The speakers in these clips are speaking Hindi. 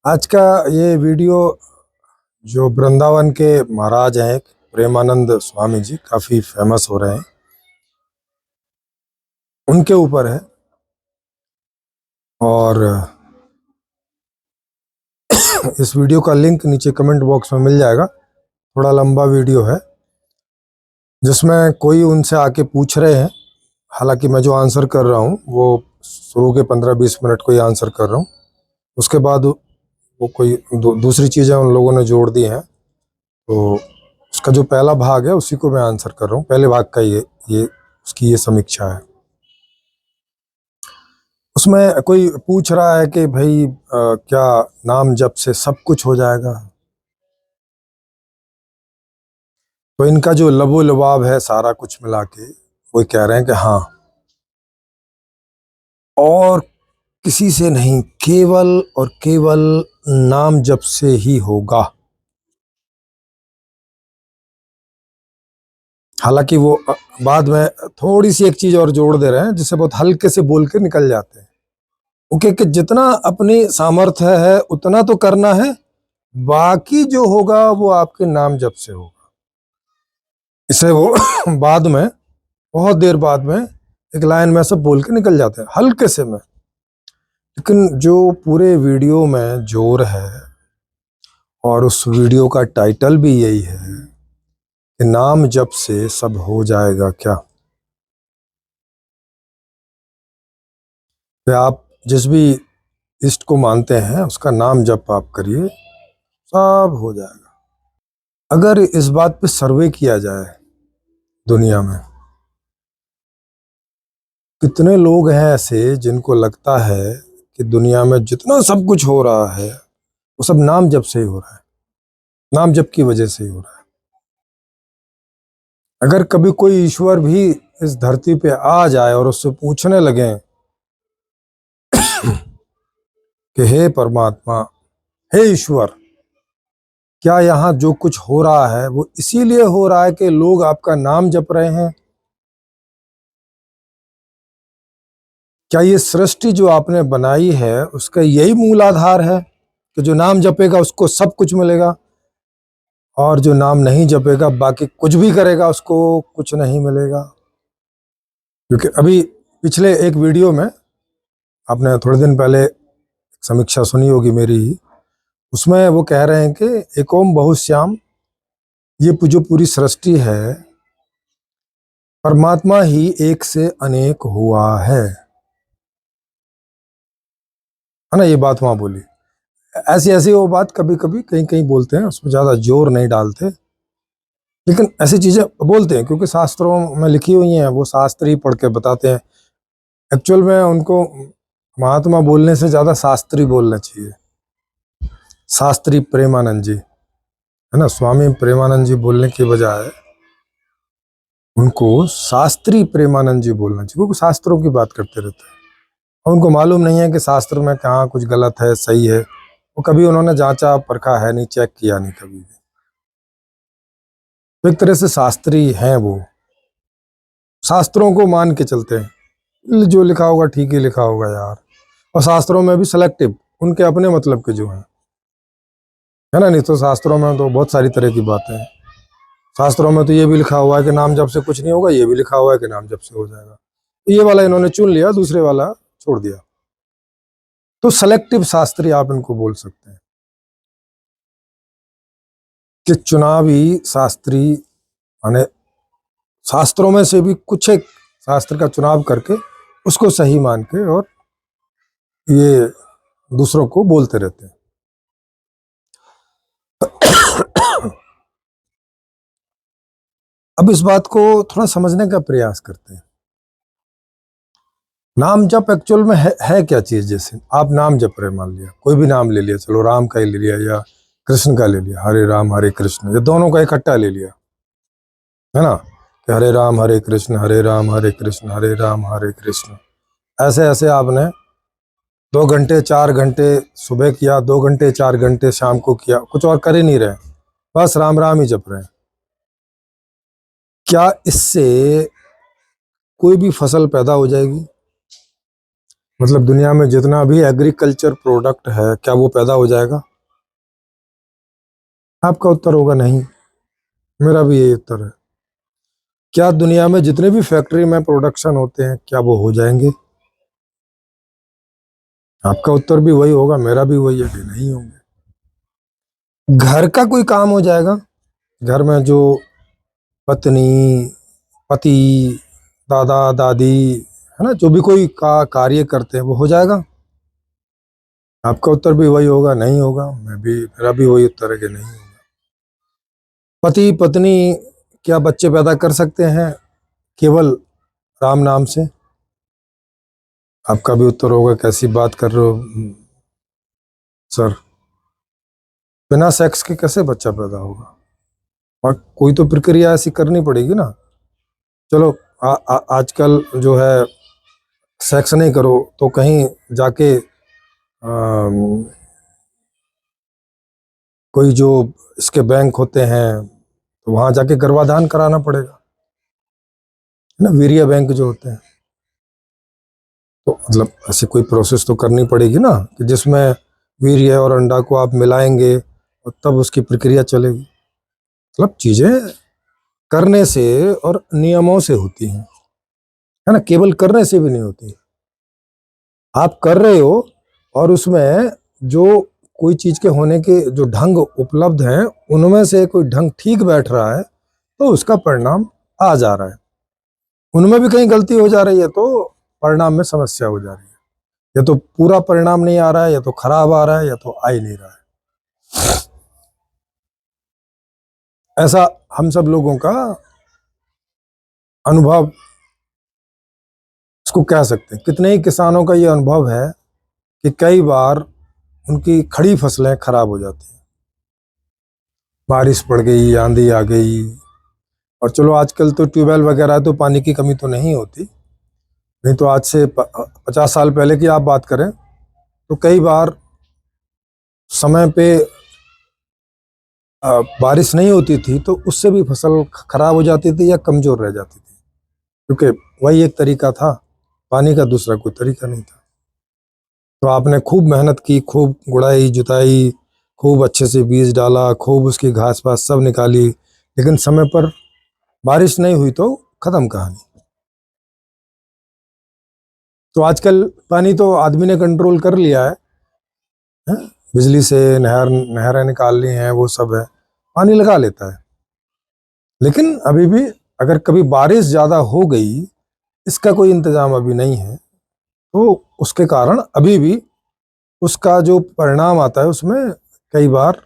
आज का ये वीडियो जो वृंदावन के महाराज हैं, प्रेमानंद स्वामी जी, काफी फेमस हो रहे हैं, उनके ऊपर है। और इस वीडियो का लिंक नीचे कमेंट बॉक्स में मिल जाएगा। थोड़ा लंबा वीडियो है जिसमें कोई उनसे आके पूछ रहे हैं। हालांकि मैं जो आंसर कर रहा हूँ वो शुरू के 15-20 मिनट को ही आंसर कर रहा हूँ। उसके बाद वो कोई दूसरी चीज़ें उन लोगों ने जोड़ दी हैं, तो उसका जो पहला भाग है उसी को मैं आंसर कर रहा हूँ। पहले भाग का ये उसकी ये समीक्षा है। उसमें कोई पूछ रहा है कि भाई क्या नाम जप से सब कुछ हो जाएगा? तो इनका जो लबो लबाब है सारा कुछ मिला के वो कह रहे हैं कि हाँ, और किसी से नहीं, केवल और केवल नाम जप से ही होगा। हालांकि वो बाद में थोड़ी सी एक चीज और जोड़ दे रहे हैं जिसे बहुत हल्के से बोल के निकल जाते हैं। ओके, कि जितना अपनी सामर्थ्य है उतना तो करना है, बाकी जो होगा वो आपके नाम जप से होगा। इसे वो बाद में, बहुत देर बाद में एक लाइन में सब बोल के निकल जाते हैं हल्के से में। लेकिन जो पूरे वीडियो में जोर है, और उस वीडियो का टाइटल भी यही है कि नाम जप से सब हो जाएगा क्या। तो आप जिस भी इष्ट को मानते हैं उसका नाम जप आप करिए, सब हो जाएगा। अगर इस बात पे सर्वे किया जाए दुनिया में, कितने लोग हैं ऐसे जिनको लगता है कि दुनिया में जितना सब कुछ हो रहा है वो सब नाम जप से ही हो रहा है, नाम जप की वजह से ही हो रहा है। अगर कभी कोई ईश्वर भी इस धरती पे आ जाए और उससे पूछने लगे कि हे परमात्मा, हे ईश्वर, क्या यहाँ जो कुछ हो रहा है वो इसीलिए हो रहा है कि लोग आपका नाम जप रहे हैं? क्या ये सृष्टि जो आपने बनाई है उसका यही मूल आधार है कि जो नाम जपेगा उसको सब कुछ मिलेगा, और जो नाम नहीं जपेगा बाकी कुछ भी करेगा उसको कुछ नहीं मिलेगा? क्योंकि अभी पिछले एक वीडियो में आपने थोड़े दिन पहले समीक्षा सुनी होगी मेरी ही, उसमें वो कह रहे हैं कि एक ओम बहुश्याम, ये जो पूरी सृष्टि है परमात्मा ही एक से अनेक हुआ है ना। ये बात वहां बोली। ऐसी ऐसी वो बात कभी कभी कहीं कहीं बोलते हैं, उसमें ज्यादा जोर नहीं डालते, लेकिन ऐसी चीजें बोलते हैं क्योंकि शास्त्रों में लिखी हुई हैं, वो शास्त्र ही पढ़ के बताते हैं। एक्चुअल में उनको महात्मा बोलने से ज्यादा शास्त्री बोलना चाहिए। शास्त्री प्रेमानंद जी, है ना, स्वामी प्रेमानंद जी बोलने की बजाय उनको शास्त्री प्रेमानंद जी बोलना चाहिए, क्योंकि शास्त्रों की बात करते रहते हैं और उनको मालूम नहीं है कि शास्त्र में कहाँ कुछ गलत है सही है। वो कभी उन्होंने जांचा परखा है नहीं, चेक किया नहीं कभी भी। तो एक तरह से शास्त्री हैं वो, शास्त्रों को मान के चलते हैं, जो लिखा होगा ठीक ही लिखा होगा यार। और शास्त्रों में भी सेलेक्टिव, उनके अपने मतलब के जो हैं, है ना। नहीं तो शास्त्रों में तो बहुत सारी तरह की बातें हैं। शास्त्रों में तो ये भी लिखा हुआ है कि नाम जप से कुछ नहीं होगा, ये भी लिखा हुआ है कि नाम जप से हो जाएगा। ये वाला इन्होंने चुन लिया, दूसरे वाला छोड़ दिया। तो सेलेक्टिव शास्त्री आप इनको बोल सकते हैं कि चुनावी शास्त्री, माने शास्त्रों में से भी कुछ एक शास्त्र का चुनाव करके उसको सही मान के और ये दूसरों को बोलते रहते हैं। अब इस बात को थोड़ा समझने का प्रयास करते हैं। नाम जप एक्चुअल में है क्या चीज? जैसे आप नाम जप रहे, मान लिया कोई भी नाम ले लिया, चलो राम का ही ले लिया या कृष्ण का ले लिया, हरे राम हरे कृष्ण, ये दोनों का इकट्ठा ले लिया, है ना, कि हरे राम हरे कृष्ण हरे राम हरे कृष्ण हरे राम हरे कृष्ण। ऐसे ऐसे आपने 2 घंटे 4 घंटे सुबह किया, 2 घंटे 4 घंटे शाम को किया, कुछ और कर ही नहीं रहे, बस राम राम ही जप रहे हैं। क्या इससे कोई भी फसल पैदा हो जाएगी? मतलब दुनिया में जितना भी एग्रीकल्चर प्रोडक्ट है, क्या वो पैदा हो जाएगा? आपका उत्तर होगा नहीं। मेरा भी यही उत्तर है। क्या दुनिया में जितने भी फैक्ट्री में प्रोडक्शन होते हैं, क्या वो हो जाएंगे? आपका उत्तर भी वही होगा, मेरा भी वही है कि नहीं होंगे। घर का कोई काम हो जाएगा? घर में जो पत्नी, पति, दादा दादी, है ना, जो भी कोई कार्य करते हैं, वो हो जाएगा? आपका उत्तर भी वही होगा, नहीं होगा। मेरा भी वही उत्तर है कि नहीं होगा। पति पत्नी क्या बच्चे पैदा कर सकते हैं केवल राम नाम से? आपका भी उत्तर होगा, कैसी बात कर रहे हो सर, बिना सेक्स के कैसे बच्चा पैदा होगा? और कोई तो प्रक्रिया ऐसी करनी पड़ेगी ना। चलो, आजकल जो है सेक्स नहीं करो तो कहीं जाके कोई जो इसके बैंक होते हैं तो वहां जाके गर्भाधान कराना पड़ेगा, है ना, वीर्य बैंक जो होते हैं। तो मतलब ऐसी कोई प्रोसेस तो करनी पड़ेगी ना, कि जिसमें वीर्य और अंडा को आप मिलाएंगे और तब उसकी प्रक्रिया चलेगी। मतलब चीजें करने से और नियमों से होती हैं, है ना, केवल करने से भी नहीं होती। आप कर रहे हो और उसमें जो कोई चीज के होने के जो ढंग उपलब्ध हैं, उनमें से कोई ढंग ठीक बैठ रहा है तो उसका परिणाम आ जा रहा है। उनमें भी कहीं गलती हो जा रही है तो परिणाम में समस्या हो जा रही है। या तो पूरा परिणाम नहीं आ रहा है, या तो खराब आ रहा है, या तो आ ही नहीं रहा है। ऐसा हम सब लोगों का अनुभव, इसको कह सकते हैं। कितने ही किसानों का ये अनुभव है कि कई बार उनकी खड़ी फसलें खराब हो जाती हैं, बारिश पड़ गई, आंधी आ गई। और चलो आजकल तो ट्यूबवेल वगैरह है तो पानी की कमी तो नहीं होती, नहीं तो आज से 50 साल पहले की आप बात करें तो कई बार समय पे बारिश नहीं होती थी तो उससे भी फसल खराब हो जाती थी या कमजोर रह जाती थी, क्योंकि वही एक तरीका था, पानी का दूसरा कोई तरीका नहीं था। तो आपने खूब मेहनत की, खूब गुड़ाई जुताई, खूब अच्छे से बीज डाला, खूब उसकी घास पास सब निकाली, लेकिन समय पर बारिश नहीं हुई तो खत्म कहानी। तो आजकल पानी तो आदमी ने कंट्रोल कर लिया है? बिजली से नहरें निकाल ली हैं, वो सब है, पानी लगा लेता है। लेकिन अभी भी अगर कभी बारिश ज्यादा हो गई, इसका कोई इंतजाम अभी नहीं है, तो उसके कारण अभी भी उसका जो परिणाम आता है उसमें कई बार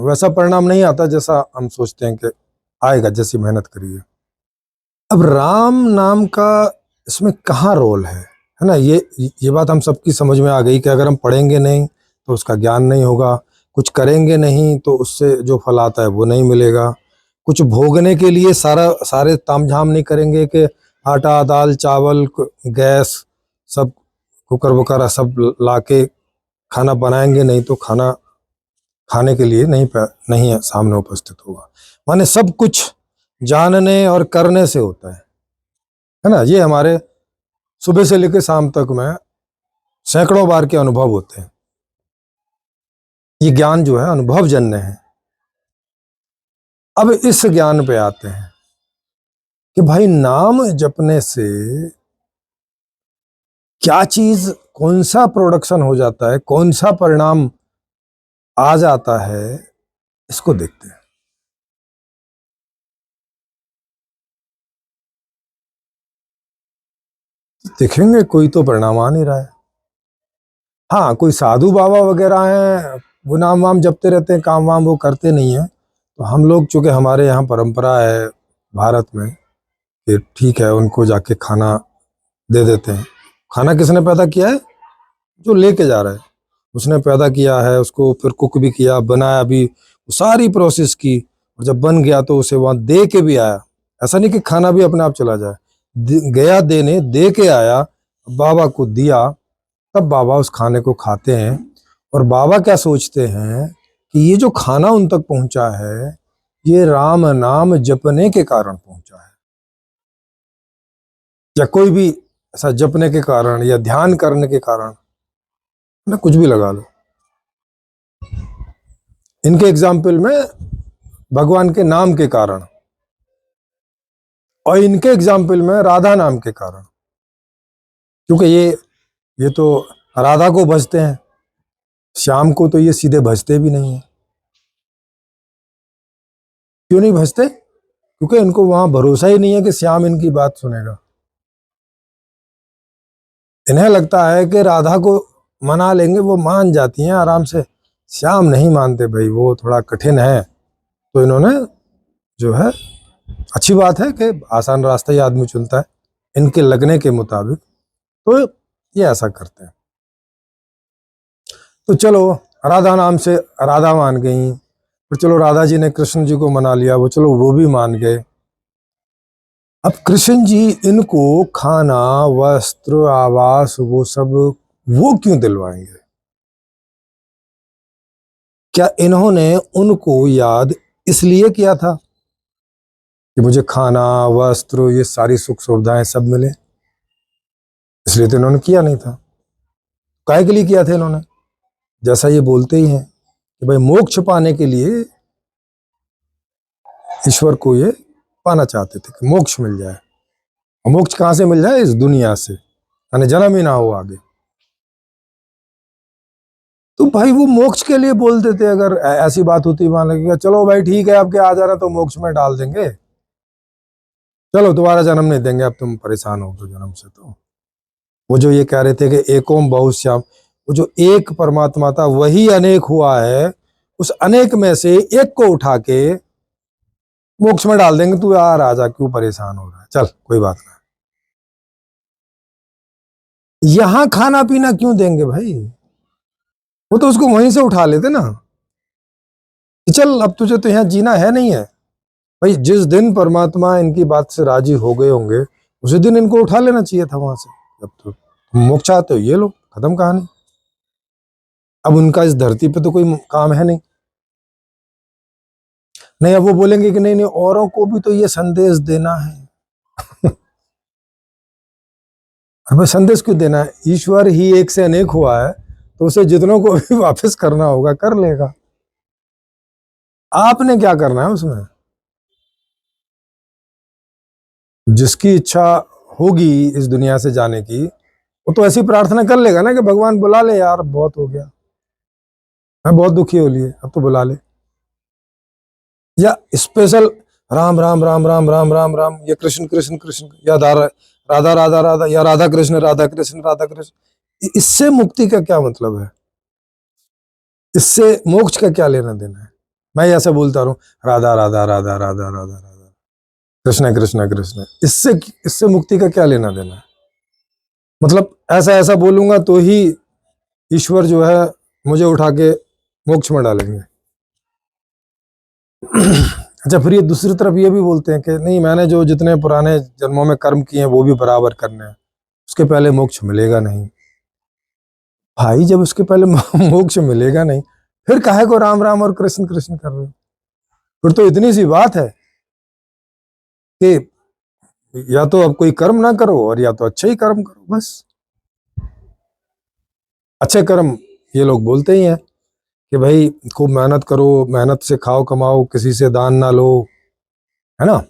वैसा परिणाम नहीं आता जैसा हम सोचते हैं कि आएगा, जैसी मेहनत करिए। अब राम नाम का इसमें कहाँ रोल है ना? ये बात हम सबकी समझ में आ गई कि अगर हम पढ़ेंगे नहीं तो उसका ज्ञान नहीं होगा, कुछ करेंगे नहीं तो उससे जो फल आता है वो नहीं मिलेगा, कुछ भोगने के लिए सारे तामझाम नहीं करेंगे कि आटा दाल चावल गैस सब कुकर वगैरह सब लाके खाना बनाएंगे नहीं तो खाना खाने के लिए नहीं है सामने उपस्थित होगा। माने सब कुछ जानने और करने से होता है ना। ये हमारे सुबह से लेकर शाम तक में सैकड़ों बार के अनुभव होते हैं। ये ज्ञान जो है अनुभव जन्य है। अब इस ज्ञान पे आते हैं कि भाई नाम जपने से क्या चीज, कौन सा प्रोडक्शन हो जाता है, कौन सा परिणाम आ जाता है, इसको देखते हैं। देखेंगे कोई तो परिणाम आ नहीं रहा है। हाँ, कोई साधु बाबा वगैरह हैं, वो नाम वाम जपते रहते हैं, काम वाम वो करते नहीं है। तो हम लोग, चूंकि हमारे यहाँ परंपरा है भारत में कि ठीक है, उनको जाके खाना दे देते हैं। खाना किसने पैदा किया है? जो लेके जा रहा है उसने पैदा किया है, उसको फिर कुक भी किया, बनाया भी, सारी प्रोसेस की, और जब बन गया तो उसे वहां दे के भी आया। ऐसा नहीं कि खाना भी अपने आप चला जाए, गया देने, दे के आया, बाबा को दिया, तब बाबा उस खाने को खाते हैं। और बाबा क्या सोचते हैं कि ये जो खाना उन तक पहुंचा है, ये राम नाम जपने के कारण पहुंचा है। या कोई भी ऐसा जपने के कारण या ध्यान करने के कारण, ना कुछ भी लगा लो। इनके एग्जाम्पल में भगवान के नाम के कारण, और इनके एग्जाम्पल में राधा नाम के कारण, क्योंकि ये तो राधा को भजते हैं, श्याम को तो ये सीधे भजते भी नहीं है। क्यों नहीं भजते? क्योंकि इनको वहां भरोसा ही नहीं है कि श्याम इनकी बात सुनेगा। इन्हें लगता है कि राधा को मना लेंगे, वो मान जाती हैं आराम से। श्याम नहीं मानते भाई, वो थोड़ा कठिन है। तो इन्होंने जो है, अच्छी बात है कि आसान रास्ता ही आदमी चुनता है इनके लगने के मुताबिक, तो ये ऐसा करते हैं। तो चलो, राधा नाम से राधा मान गई, फिर चलो राधा जी ने कृष्ण जी को मना लिया, वो चलो वो भी मान गए। अब कृष्ण जी इनको खाना, वस्त्र, आवास, वो सब वो क्यों दिलवाएंगे? क्या इन्होंने उनको याद इसलिए किया था कि मुझे खाना, वस्त्र, ये सारी सुख सुविधाएं सब मिले? इसलिए तो इन्होंने किया नहीं था। काहे के लिए किया था इन्होंने? जैसा ये बोलते ही हैं कि भाई मोक्ष पाने के लिए ईश्वर को ये पाना चाहते थे कि मोक्ष मिल जाए। और मोक्ष कहां से मिल जाए? इस दुनिया से, यानी जन्म ही ना हो आगे। तो भाई वो मोक्ष के लिए बोल देते। अगर ऐसी बात होती, मान लगेगा चलो भाई ठीक है, आपके आ जाना तो मोक्ष में डाल देंगे, चलो दोबारा जन्म नहीं देंगे, अब तुम परेशान हो तो जन्म से। तो वो जो ये कह रहे थे कि एकोम बहुश्याम, वो जो एक परमात्मा था वही अनेक हुआ है, उस अनेक में से एक को उठा के मोक्ष में डाल देंगे। तू यार राजा क्यों परेशान हो रहा है, चल कोई बात नहीं। यहां खाना पीना क्यों देंगे भाई? वो तो उसको वहीं से उठा लेते ना कि चल अब तुझे तो यहाँ जीना है नहीं है। भाई जिस दिन परमात्मा इनकी बात से राजी हो गए होंगे, उसी दिन इनको उठा लेना चाहिए था वहां से। अब तो मोक्ष चाहते हो, ये लो, खत्म कहानी। अब उनका इस धरती पे तो कोई काम है नहीं। नहीं, अब वो बोलेंगे कि नहीं नहीं, औरों को भी तो ये संदेश देना है। हमें संदेश क्यों देना है? ईश्वर ही एक से अनेक हुआ है, तो उसे जितनों को भी वापस करना होगा कर लेगा। आपने क्या करना है उसमें? जिसकी इच्छा होगी इस दुनिया से जाने की, वो तो ऐसी प्रार्थना कर लेगा ना कि भगवान बुला ले यार, बहुत हो गया, मैं बहुत दुखी हो लिए, अब तो बुला ले। या स्पेशल राम राम राम राम राम राम राम, या कृष्ण कृष्ण कृष्ण, या राधा राधा राधा, या राधा कृष्ण राधा कृष्ण राधा कृष्ण। इससे मुक्ति का क्या मतलब है? इससे मोक्ष का क्या लेना देना है? मैं ऐसा बोलता रहूं राधा राधा राधा राधा राधा राधा, कृष्ण कृष्ण कृष्ण, इससे इससे मुक्ति का क्या लेना देना है? मतलब ऐसा ऐसा बोलूंगा तो ही ईश्वर जो है मुझे उठा के मोक्ष में डालेंगे। अच्छा, फिर ये दूसरी तरफ ये भी बोलते हैं कि नहीं, मैंने जो जितने पुराने जन्मों में कर्म किए हैं वो भी बराबर करने हैं, उसके पहले मोक्ष मिलेगा नहीं। भाई जब उसके पहले मोक्ष मिलेगा नहीं, फिर काहे को राम राम और कृष्ण कृष्ण कर रहे हो? फिर तो इतनी सी बात है कि या तो अब कोई कर्म ना करो, और या तो अच्छे ही कर्म करो, बस। अच्छे कर्म ये लोग बोलते ही हैं कि भाई खूब मेहनत करो, मेहनत से खाओ कमाओ, किसी से दान ना लो, है ना,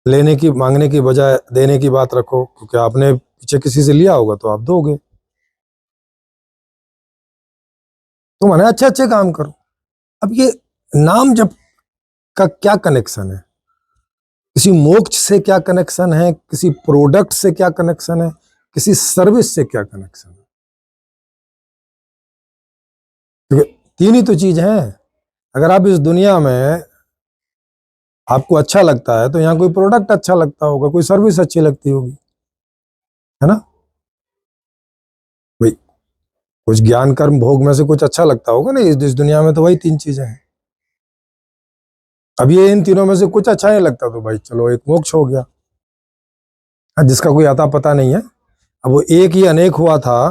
लेने की मांगने की बजाय देने की बात रखो, क्योंकि आपने पीछे किसी से लिया होगा तो आप दोगे। तो माने अच्छे अच्छे काम करो। अब ये नाम जप का क्या कनेक्शन है? किसी मोक्ष से क्या कनेक्शन है? किसी प्रोडक्ट से क्या कनेक्शन है? किसी सर्विस से क्या कनेक्शन है? क्योंकि तीन ही तो चीज हैं। अगर आप इस दुनिया में आपको अच्छा लगता है तो यहाँ कोई प्रोडक्ट अच्छा लगता होगा, कोई सर्विस अच्छी लगती होगी, है ना भाई? कुछ ज्ञान कर्म भोग में से कुछ अच्छा लगता होगा ना। इस दुनिया में तो वही तीन चीजें हैं। अब ये इन तीनों में से कुछ अच्छा नहीं लगता तो भाई चलो एक मोक्ष हो गया। जिसका कोई आता पता नहीं है, अब वो एक ही अनेक हुआ था,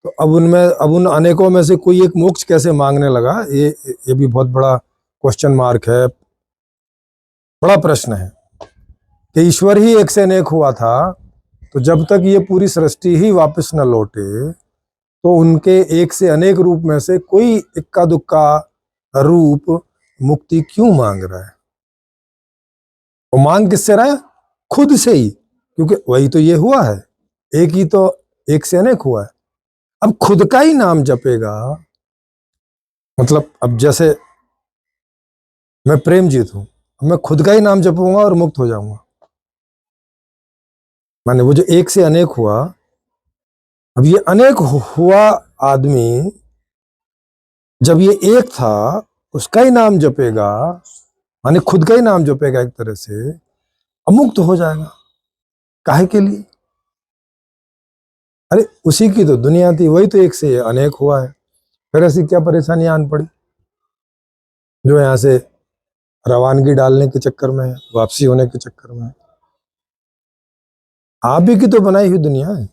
तो अब उन अनेकों में से कोई एक मोक्ष कैसे मांगने लगा? ये भी बहुत बड़ा क्वेश्चन मार्क है, बड़ा प्रश्न है। कि ईश्वर ही एक से अनेक हुआ था, तो जब तक ये पूरी सृष्टि ही वापस न लौटे तो उनके एक से अनेक रूप में से कोई इक्का दुक्का रूप मुक्ति क्यों मांग रहा है? वो मांग किससे रहा है? खुद से ही, क्योंकि वही तो ये हुआ है, एक ही तो एक से अनेक हुआ है। अब खुद का ही नाम जपेगा, मतलब अब जैसे मैं प्रेमजीत हूं, अब मैं खुद का ही नाम जपूंगा और मुक्त हो जाऊंगा। माने वो जो एक से अनेक हुआ, अब ये अनेक हुआ आदमी जब ये एक था उसका ही नाम जपेगा, माने खुद का ही नाम जपेगा एक तरह से, अमुक्त हो जाएगा। काहे के लिए? अरे उसी की तो दुनिया थी, वही तो एक से अनेक हुआ है। फिर ऐसी क्या परेशानी आन पड़ी जो यहाँ से रवानगी डालने के चक्कर में है, वापसी होने के चक्कर में है? आप ही की तो बनाई हुई दुनिया है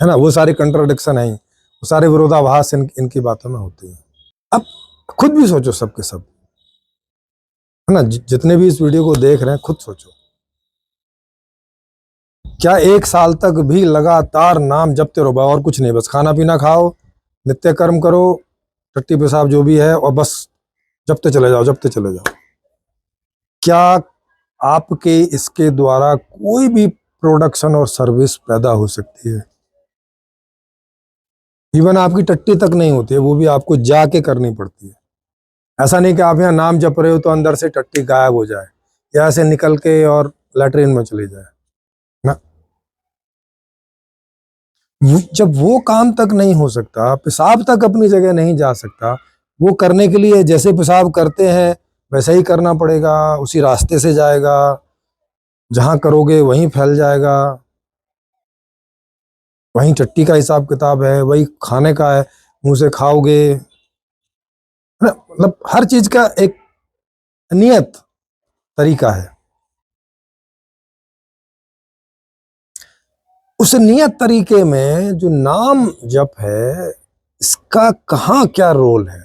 ना। वो सारे कंट्राडिक्शन है, वो सारे विरोधाभास इनकी बातों में होते हैं। अब खुद भी सोचो, सबके सब है ना, जितने भी इस वीडियो को देख रहे हैं, खुद सोचो, क्या 1 साल तक भी लगातार नाम जपते रहो, और कुछ नहीं, बस खाना पीना खाओ, नित्य कर्म करो, टट्टी पेशाब जो भी है, और बस जपते चले जाओ, जपते चले जाओ। क्या आपके इसके द्वारा कोई भी प्रोडक्शन और सर्विस पैदा हो सकती है? इवन आपकी टट्टी तक नहीं होती है, वो भी आपको जाके करनी पड़ती है। ऐसा नहीं कि आप यहाँ नाम जप रहे हो तो अंदर से टट्टी गायब हो जाए या ऐसे निकल के और लैट्रिन में चली जाए ना। जब वो काम तक नहीं हो सकता, पेशाब तक अपनी जगह नहीं जा सकता, वो करने के लिए जैसे पेशाब करते हैं वैसा ही करना पड़ेगा, उसी रास्ते से जाएगा, जहां करोगे वहीं फैल जाएगा, वहीं टट्टी का हिसाब किताब है, वही खाने का है, मुंह से खाओगे, है ना। मतलब हर चीज का एक नियत तरीका है। उस नियत तरीके में जो नाम जप है, इसका कहाँ क्या रोल है?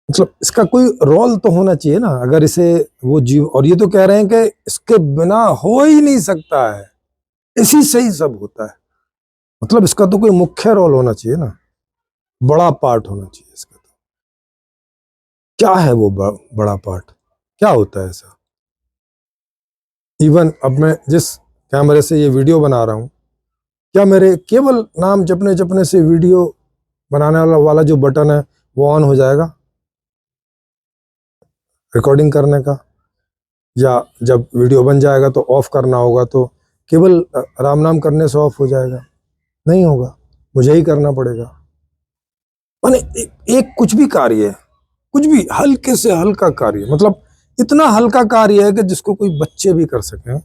मतलब इसका कोई रोल तो होना चाहिए ना, अगर इसे वो जीव, और ये तो कह रहे हैं कि इसके बिना हो ही नहीं सकता है, इसी से ही सब होता है। मतलब इसका तो कोई मुख्य रोल होना चाहिए ना, बड़ा पार्ट होना चाहिए इसका। तो क्या है वो बड़ा पार्ट? क्या होता है ऐसा? इवन अब मैं जिस कैमरे से ये वीडियो बना रहा हूं, क्या मेरे केवल नाम जपने जपने से वीडियो बनाने वाला जो बटन है वो ऑन हो जाएगा रिकॉर्डिंग करने का, या जब वीडियो बन जाएगा तो ऑफ करना होगा, तो केवल राम नाम करने से ऑफ हो जाएगा? नहीं होगा, मुझे ही करना पड़ेगा। माने एक कुछ भी कार्य है, कुछ भी हल्के से हल्का कार्य, मतलब इतना हल्का कार्य है कि जिसको कोई बच्चे भी कर सकें,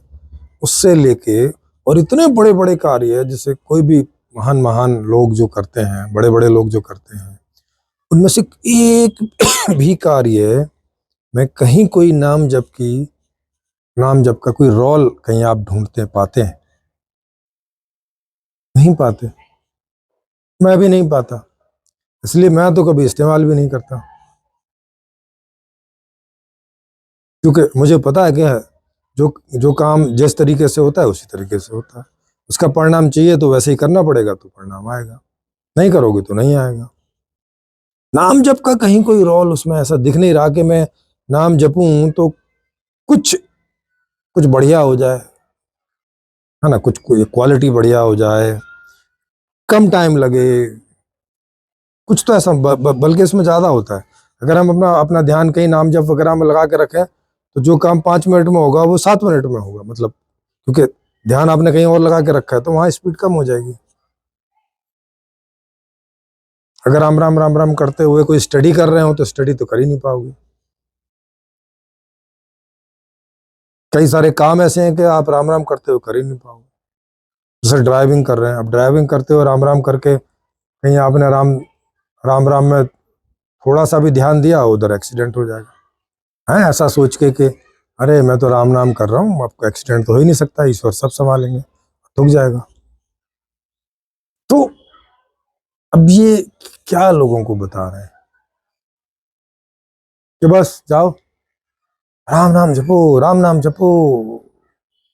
उससे लेके, और इतने बड़े बड़े कार्य है जिसे कोई भी महान महान लोग जो करते हैं, बड़े बड़े लोग जो करते हैं, उनमें से एक भी कार्य में कहीं कोई नाम जप का कोई रोल कहीं आप ढूंढते पाते हैं? नहीं पाते। मैं भी नहीं पाता, इसलिए मैं तो कभी इस्तेमाल भी नहीं करता, क्योंकि मुझे पता है कि जो जो काम जिस तरीके से होता है उसी तरीके से होता है, उसका परिणाम चाहिए तो वैसे ही करना पड़ेगा, तो परिणाम आएगा, नहीं करोगे तो नहीं आएगा। नाम जप का कहीं कोई रोल उसमें ऐसा दिख नहीं रहा कि मैं नाम जपूं तो कुछ कुछ बढ़िया हो जाए, है ना, कुछ क्वालिटी बढ़िया हो जाए, कम टाइम लगे, कुछ तो ऐसा बल्कि इसमें ज्यादा होता है। अगर हम अपना अपना ध्यान कहीं नाम जप वगैरह में लगा के रखें तो जो काम 5 मिनट में होगा वो 7 मिनट में होगा, मतलब क्योंकि ध्यान आपने कहीं और लगा के रखा है तो वहां स्पीड कम हो जाएगी। अगर राम राम राम राम करते हुए कोई स्टडी कर रहे हो तो स्टडी तो कर ही नहीं पाओगे। कई सारे काम ऐसे हैं कि आप राम राम करते हुए कर ही नहीं पाओगे। जैसे ड्राइविंग कर रहे हैं, अब ड्राइविंग करते हुए राम राम करके कहीं आपने राम राम राम में थोड़ा सा भी ध्यान दिया, उधर एक्सीडेंट हो जाएगा, है ऐसा सोच के कि अरे मैं तो राम नाम कर रहा हूँ, आपको एक्सीडेंट तो हो ही नहीं सकता, ईश्वर सब संभालेंगे, ठुक जाएगा। तो अब ये क्या लोगों को बता रहे हैं कि बस जाओ राम नाम जपो, राम नाम जपो,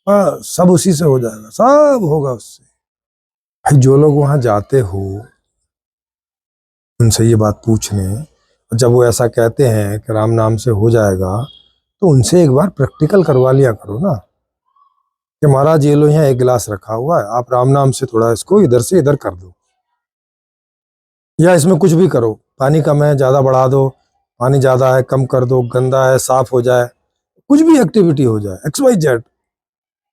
बस सब उसी से हो जाएगा, सब होगा उससे। भाई जो लोग वहां जाते हो उनसे ये बात पूछने, और जब वो ऐसा कहते हैं कि राम नाम से हो जाएगा, तो उनसे एक बार प्रैक्टिकल करवा लिया करो ना, कि महाराज ये लो यहाँ एक गिलास रखा हुआ है, आप राम नाम से थोड़ा इसको इधर से इधर कर दो, या इसमें कुछ भी करो, पानी कम है ज्यादा बढ़ा दो, पानी ज्यादा है कम कर दो, गंदा है साफ हो जाए, कुछ भी एक्टिविटी हो जाए, एक्स वाई जेड,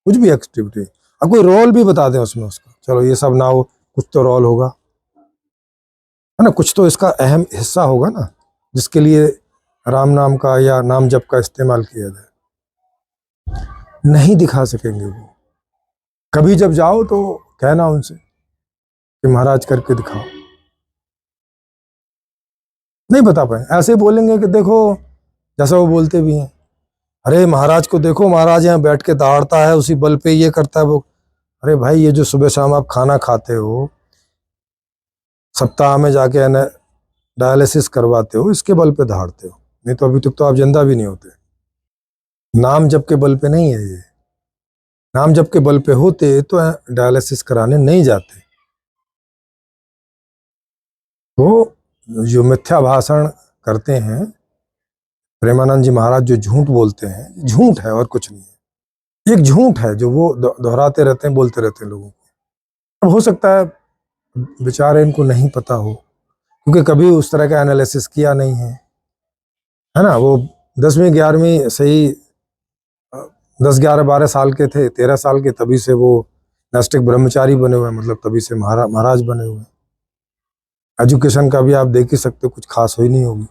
कुछ भी एक्टिविटी, अब कोई रोल भी बता दें उसमें उसका, चलो ये सब ना हो, कुछ तो रोल होगा, है ना, कुछ तो इसका अहम हिस्सा होगा ना, जिसके लिए राम नाम का या नाम जप का इस्तेमाल किया जाए। नहीं दिखा सकेंगे वो। कभी जब जाओ तो कहना उनसे कि महाराज करके दिखाओ, नहीं बता पाए, ऐसे बोलेंगे कि देखो, जैसा वो बोलते भी हैं, अरे महाराज को देखो, महाराज यहाँ बैठ के दहाड़ता है, उसी बल पे ये करता है वो। अरे भाई ये जो सुबह शाम आप खाना खाते हो, सप्ताह में जाके डायलिसिस करवाते हो, इसके बल पे दहाड़ते हो, नहीं तो अभी तक तो आप जिंदा भी नहीं होते। नाम जप के बल पे नहीं है ये, नाम जप के बल पे होते तो डायलिसिस कराने नहीं जाते। तो जो मिथ्या भाषण करते हैं प्रेमानंद जी महाराज, जो झूठ बोलते हैं, झूठ है और कुछ नहीं है, एक झूठ है जो वो दोहराते रहते हैं, बोलते रहते हैं लोगों को। अब हो सकता है बेचारे इनको नहीं पता हो, क्योंकि कभी उस तरह का एनालिसिस किया नहीं है ना। वो 10वीं 11वीं से ही 10 11 12 साल के थे, 13 साल के, तभी से वो नैष्टिक ब्रह्मचारी बने हुए हैं, मतलब तभी से महाराज बने हुए हैं। एजुकेशन का भी आप देख ही सकते हो, कुछ खास हुई नहीं होगी,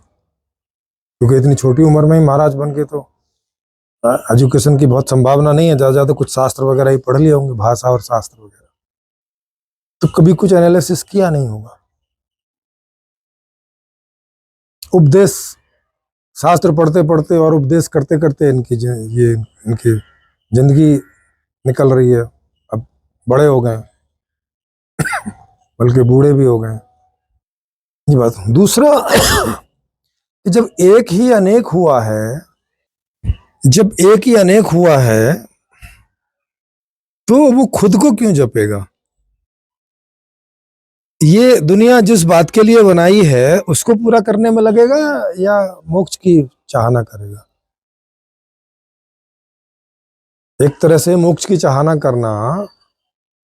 क्योंकि इतनी छोटी उम्र में ही महाराज बन के, तो एजुकेशन की बहुत संभावना नहीं है, ज़्यादा ज़्यादा कुछ शास्त्र वगैरह ही पढ़ लिए होंगे, भाषा और शास्त्र वगैरह, तो कभी कुछ एनालिसिस किया नहीं होगा। उपदेश, शास्त्र पढ़ते पढ़ते और उपदेश करते करते इनकी जिंदगी निकल रही है, अब बड़े हो गए, बल्कि बूढ़े भी हो गए, ये बात। दूसरा कि जब एक ही अनेक हुआ है, जब एक ही अनेक हुआ है, तो वो खुद को क्यों जपेगा? ये दुनिया जिस बात के लिए बनाई है उसको पूरा करने में लगेगा, या मोक्ष की चाहना करेगा? एक तरह से मोक्ष की चाहना करना,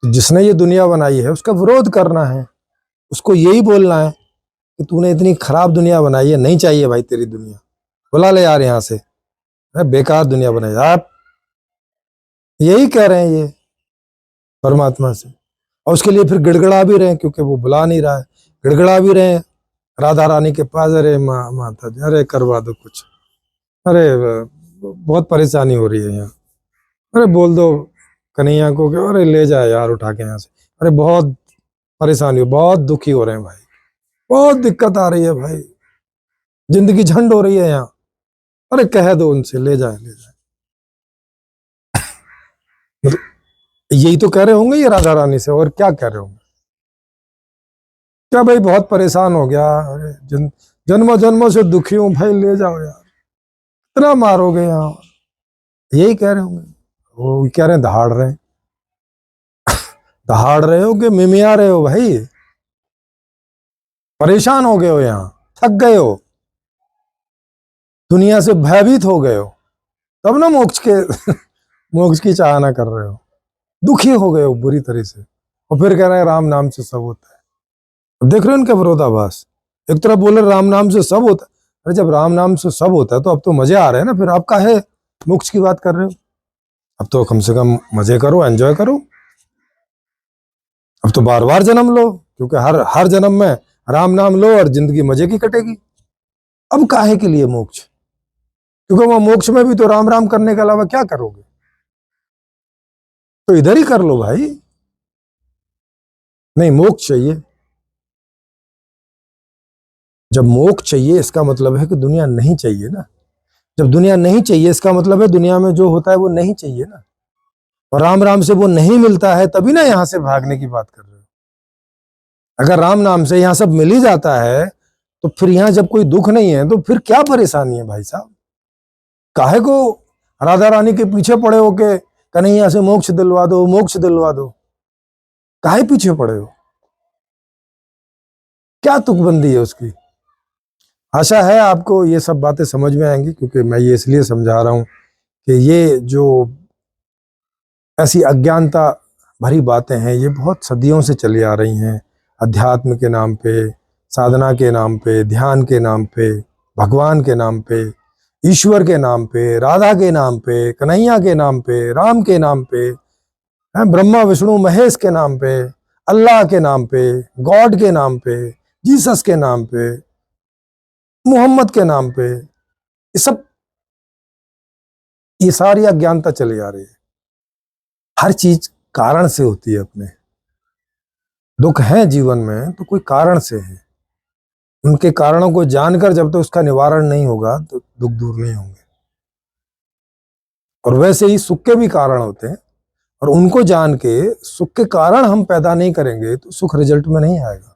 जिसने ये दुनिया बनाई है उसका विरोध करना है, उसको यही बोलना है कि तूने इतनी खराब दुनिया बनाई है, नहीं चाहिए भाई तेरी दुनिया, बुला ले यार यहाँ से, बेकार दुनिया बनाई आप, यही कह रहे हैं ये परमात्मा से। और उसके लिए फिर गिड़गड़ा भी रहे हैं, क्योंकि वो बुला नहीं रहा है, गिड़गड़ा भी रहे हैं राधा रानी के पास, अरे माता जी अरे करवा दो कुछ, अरे बहुत परेशानी हो रही है यहाँ, अरे बोल दो कन्हैया को कि अरे ले जाए यार उठा के यहाँ से, अरे बहुत परेशानी हो, बहुत दुखी हो रहे हैं भाई, बहुत दिक्कत आ रही है भाई, जिंदगी झंड हो रही है यहाँ, अरे कह दो उनसे ले जाए ले जाए। मतलब यही तो कह रहे होंगे ये राधा रानी से, और क्या कह रहे होंगे? क्या भाई बहुत परेशान हो गया, अरे जन्मों जन्मों से दुखी हूं भाई, ले जाओ यार, इतना मारोगे यहाँ, यही कह रहे होंगे। वो कह रहे हैं दहाड़ रहे हैं, दहाड़ रहे हो कि मिमिया रहे हो भाई, परेशान हो गए हो, यहाँ थक गए हो, दुनिया से भयभीत हो गए हो, तब ना मोक्ष के मोक्ष की चाहना कर रहे हो, दुखी हो गए हो बुरी तरह से, और फिर कह रहे हैं राम नाम से सब होता है। अब देख रहे हो इनका विरोधाभास, एक तरफ बोले राम नाम से सब होता है, अरे जब राम नाम से सब होता है तो अब तो मजे आ रहे हैं ना, फिर आप काहे मोक्ष की बात कर रहे हो? अब तो कम से कम मजे करो, एंजॉय करो, अब तो बार बार जन्म लो, क्योंकि हर हर जन्म में राम नाम लो और जिंदगी मजे की कटेगी। अब काहे के लिए मोक्ष? क्योंकि वहां मोक्ष में भी तो राम राम करने के अलावा क्या करोगे, तो इधर ही कर लो भाई। नहीं, मोक्ष चाहिए। जब मोक्ष चाहिए इसका मतलब है कि दुनिया नहीं चाहिए ना, जब दुनिया नहीं चाहिए इसका मतलब है दुनिया में जो होता है वो नहीं चाहिए ना, और राम राम से वो नहीं मिलता है, तभी ना यहां से भागने की बात कर रहे हो। अगर राम नाम से यहां सब मिल ही जाता है, तो फिर यहां जब कोई दुख नहीं है तो फिर क्या परेशानी है भाई साहब? काहे को राधा रानी के पीछे पड़े हो के कन्हैया से मोक्ष दिलवा दो, मोक्ष दिलवा दो, काहे पीछे पड़े हो? क्या तुकबंदी है उसकी? आशा है आपको ये सब बातें समझ में आएंगी, क्योंकि मैं ये इसलिए समझा रहा हूं कि ये जो ऐसी अज्ञानता भरी बातें हैं ये बहुत सदियों से चली आ रही हैं। अध्यात्म के नाम पे, साधना के नाम पे, ध्यान के नाम पे, भगवान के नाम पे, ईश्वर के नाम पे, राधा के नाम पे, कन्हैया के नाम पे, राम के नाम पे, ब्रह्मा विष्णु महेश के नाम पे, अल्लाह के नाम पे, गॉड के नाम पे, जीसस के नाम पे, मोहम्मद के नाम पे, ये सारी अज्ञानता चली आ रही है। हर चीज कारण से होती है। अपने दुख है जीवन में तो कोई कारण से है। उनके कारणों को जानकर जब तक उसका निवारण नहीं होगा तो दुख दूर नहीं होंगे। और वैसे ही सुख के भी कारण होते हैं, और उनको जान के सुख के कारण हम पैदा नहीं करेंगे तो सुख रिजल्ट में नहीं आएगा।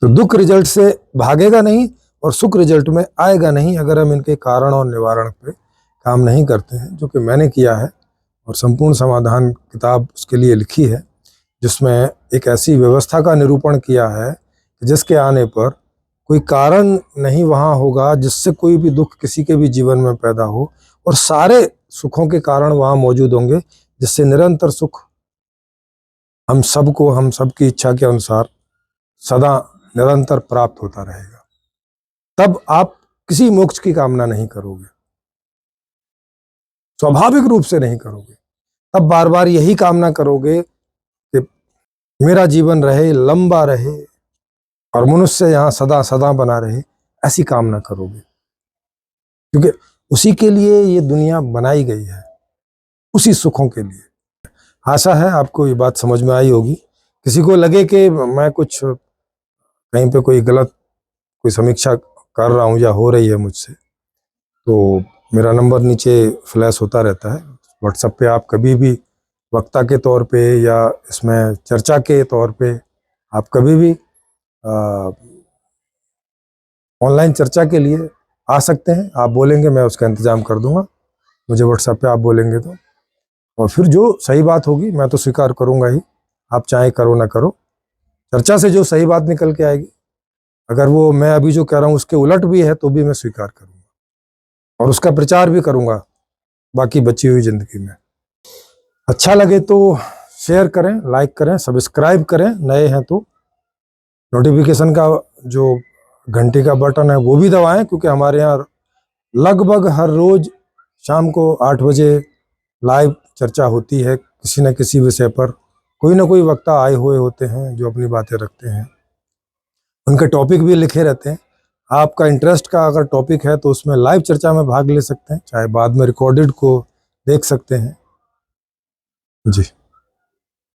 तो दुख रिजल्ट से भागेगा नहीं और सुख रिजल्ट में आएगा नहीं अगर हम इनके कारण और निवारण पे काम नहीं करते हैं, जो कि मैंने किया है। और संपूर्ण समाधान किताब उसके लिए लिखी है, जिसमें एक ऐसी व्यवस्था का निरूपण किया है कि जिसके आने पर कोई कारण नहीं वहाँ होगा जिससे कोई भी दुख किसी के भी जीवन में पैदा हो, और सारे सुखों के कारण वहाँ मौजूद होंगे, जिससे निरंतर सुख हम सबको, हम सबकी इच्छा के अनुसार सदा निरंतर प्राप्त होता रहेगा। तब आप किसी मोक्ष की कामना नहीं करोगे, स्वाभाविक रूप से नहीं करोगे। तब बार बार यही कामना करोगे कि मेरा जीवन रहे, लंबा रहे, और मनुष्य यहाँ सदा सदा बना रहे, ऐसी कामना करोगे। क्योंकि उसी के लिए ये दुनिया बनाई गई है, उसी सुखों के लिए। आशा है आपको ये बात समझ में आई होगी। किसी को लगे कि मैं कुछ कहीं पे कोई गलत कोई समीक्षा कर रहा हूँ या हो रही है मुझसे, तो मेरा नंबर नीचे फ्लैश होता रहता है। व्हाट्सएप पे आप कभी भी वक्ता के तौर पे या इसमें चर्चा के तौर पे आप कभी भी ऑनलाइन चर्चा के लिए आ सकते हैं। आप बोलेंगे, मैं उसका इंतज़ाम कर दूंगा। मुझे व्हाट्सएप पे आप बोलेंगे तो, और फिर जो सही बात होगी मैं तो स्वीकार करूंगा ही। आप चाहे करो ना करो, चर्चा से जो सही बात निकल के आएगी, अगर वो मैं अभी जो कह रहा हूँ उसके उलट भी है तो भी मैं स्वीकार करूंगा, और उसका प्रचार भी करूंगा बाकी बची हुई जिंदगी में। अच्छा लगे तो शेयर करें, लाइक करें, सब्सक्राइब करें, नए हैं तो नोटिफिकेशन का जो घंटी का बटन है वो भी दबाएं, क्योंकि हमारे यहाँ लगभग हर रोज शाम को 8 बजे लाइव चर्चा होती है किसी न किसी विषय पर। कोई ना कोई वक्ता आए हुए होते हैं जो अपनी बातें रखते हैं, उनके टॉपिक भी लिखे रहते हैं। आपका इंटरेस्ट का अगर टॉपिक है तो उसमें लाइव चर्चा में भाग ले सकते हैं, चाहे बाद में रिकॉर्डेड को देख सकते हैं। जी।